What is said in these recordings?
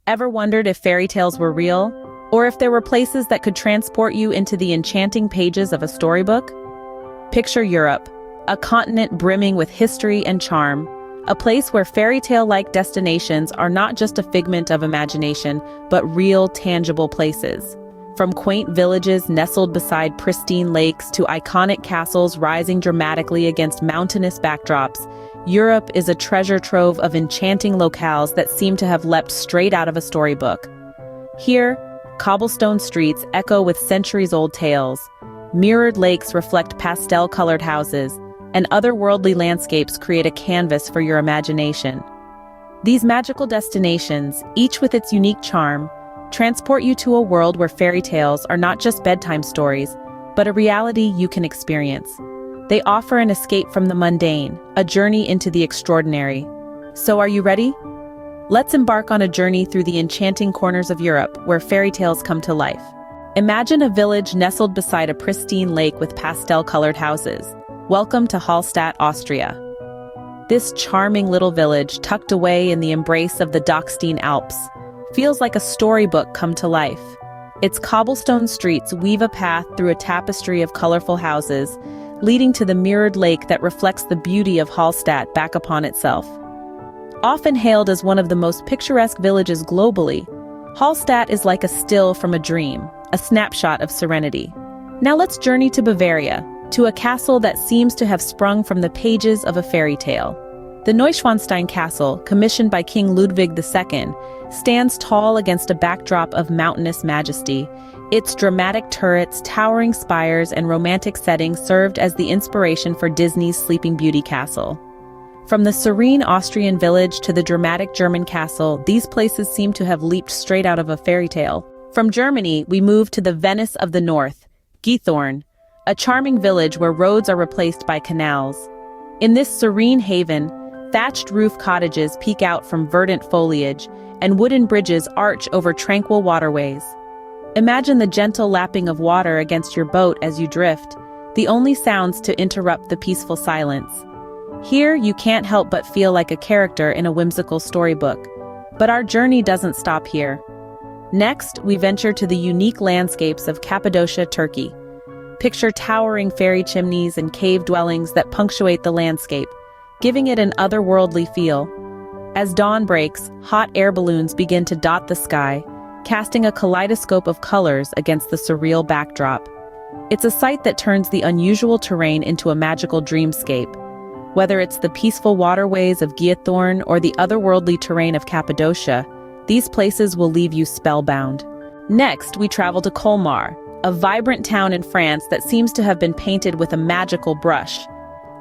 Ever wondered if fairy tales were real? Or if there were places that could transport you into the enchanting pages of a storybook? Picture Europe, a continent brimming with history and charm, a place where fairy tale-like destinations are not just a figment of imagination, but real, tangible places. From quaint villages nestled beside pristine lakes to iconic castles rising dramatically against mountainous backdrops, Europe is a treasure trove of enchanting locales that seem to have leapt straight out of a storybook. Here, cobblestone streets echo with centuries-old tales, mirrored lakes reflect pastel-colored houses, and otherworldly landscapes create a canvas for your imagination. These magical destinations, each with its unique charm, transport you to a world where fairy tales are not just bedtime stories, but a reality you can experience. They offer an escape from the mundane, a journey into the extraordinary. So are you ready? Let's embark on a journey through the enchanting corners of Europe where fairy tales come to life. Imagine a village nestled beside a pristine lake with pastel-colored houses. Welcome to Hallstatt, Austria. This charming little village, tucked away in the embrace of the Dachstein Alps, feels like a storybook come to life. Its cobblestone streets weave a path through a tapestry of colorful houses, leading to the mirrored lake that reflects the beauty of Hallstatt back upon itself. Often hailed as one of the most picturesque villages globally, Hallstatt is like a still from a dream, a snapshot of serenity. Now let's journey to Bavaria, to a castle that seems to have sprung from the pages of a fairy tale. The Neuschwanstein Castle, commissioned by King Ludwig II, stands tall against a backdrop of mountainous majesty. Its dramatic turrets, towering spires, and romantic settings served as the inspiration for Disney's Sleeping Beauty castle. From the serene Austrian village to the dramatic German castle, these places seem to have leaped straight out of a fairy tale. From Germany, we move to the Venice of the North, Githorn, a charming village where roads are replaced by canals. In this serene haven, thatched roof cottages peek out from verdant foliage, and wooden bridges arch over tranquil waterways. Imagine the gentle lapping of water against your boat as you drift, the only sounds to interrupt the peaceful silence. Here, you can't help but feel like a character in a whimsical storybook. But our journey doesn't stop here. Next, we venture to the unique landscapes of Cappadocia, Turkey. Picture towering fairy chimneys and cave dwellings that punctuate the landscape, giving it an otherworldly feel. As dawn breaks, hot air balloons begin to dot the sky, casting a kaleidoscope of colors against the surreal backdrop. It's a sight that turns the unusual terrain into a magical dreamscape. Whether it's the peaceful waterways of Githorn or the otherworldly terrain of Cappadocia, these places will leave you spellbound. Next, we travel to Colmar, a vibrant town in France that seems to have been painted with a magical brush.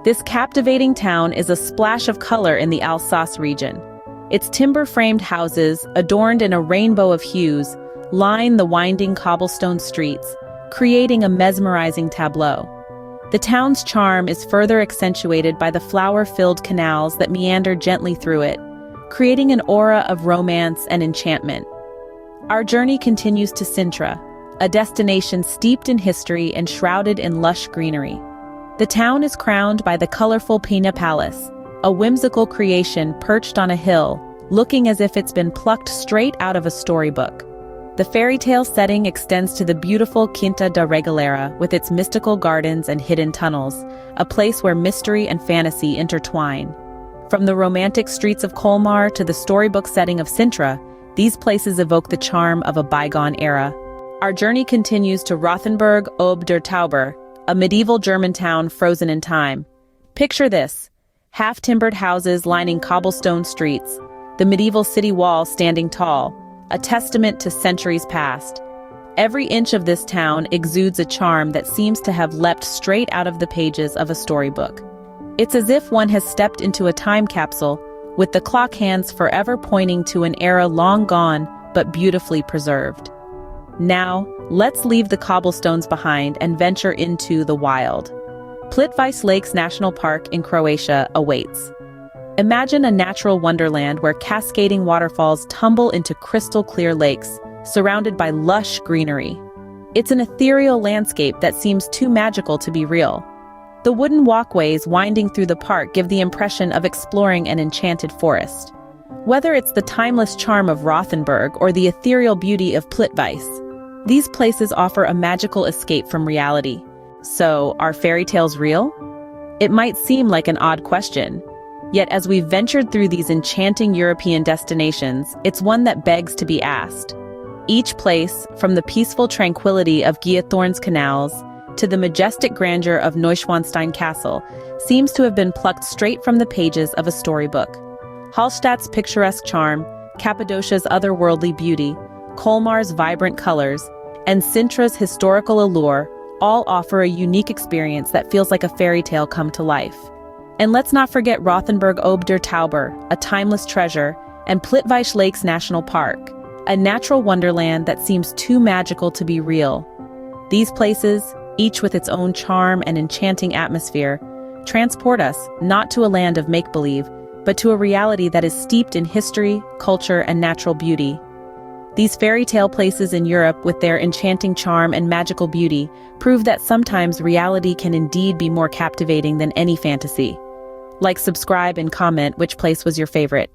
This captivating town is a splash of color in the Alsace region. Its timber-framed houses, adorned in a rainbow of hues, line the winding cobblestone streets, creating a mesmerizing tableau. The town's charm is further accentuated by the flower-filled canals that meander gently through it, creating an aura of romance and enchantment. Our journey continues to Sintra, a destination steeped in history and shrouded in lush greenery. The town is crowned by the colorful Pina Palace, a whimsical creation perched on a hill, looking as if it's been plucked straight out of a storybook. The fairy tale setting extends to the beautiful Quinta da Regalera with its mystical gardens and hidden tunnels, a place where mystery and fantasy intertwine. From the romantic streets of Colmar to the storybook setting of Sintra, these places evoke the charm of a bygone era. Our journey continues to Rothenburg ob der Tauber, a medieval German town frozen in time. Picture this: half-timbered houses lining cobblestone streets, the medieval city wall standing tall, a testament to centuries past. Every inch of this town exudes a charm that seems to have leapt straight out of the pages of a storybook. It's as if one has stepped into a time capsule, with the clock hands forever pointing to an era long gone but beautifully preserved. Now, let's leave the cobblestones behind and venture into the wild. Plitvice Lakes National Park in Croatia awaits. Imagine a natural wonderland where cascading waterfalls tumble into crystal-clear lakes, surrounded by lush greenery. It's an ethereal landscape that seems too magical to be real. The wooden walkways winding through the park give the impression of exploring an enchanted forest. Whether it's the timeless charm of Rothenburg or the ethereal beauty of Plitvice, these places offer a magical escape from reality. So, are fairy tales real? It might seem like an odd question, yet as we've ventured through these enchanting European destinations, it's one that begs to be asked. Each place, from the peaceful tranquility of Giathorn's canals to the majestic grandeur of Neuschwanstein Castle, seems to have been plucked straight from the pages of a storybook. Hallstatt's picturesque charm, Cappadocia's otherworldly beauty, Colmar's vibrant colors, and Sintra's historical allure all offer a unique experience that feels like a fairy tale come to life. And let's not forget Rothenburg Ob der Tauber, a timeless treasure, and Plitvice Lakes National Park, a natural wonderland that seems too magical to be real. These places, each with its own charm and enchanting atmosphere, transport us not to a land of make-believe, but to a reality that is steeped in history, culture, and natural beauty. These fairy tale places in Europe, with their enchanting charm and magical beauty, prove that sometimes reality can indeed be more captivating than any fantasy. Like, subscribe, and comment which place was your favorite.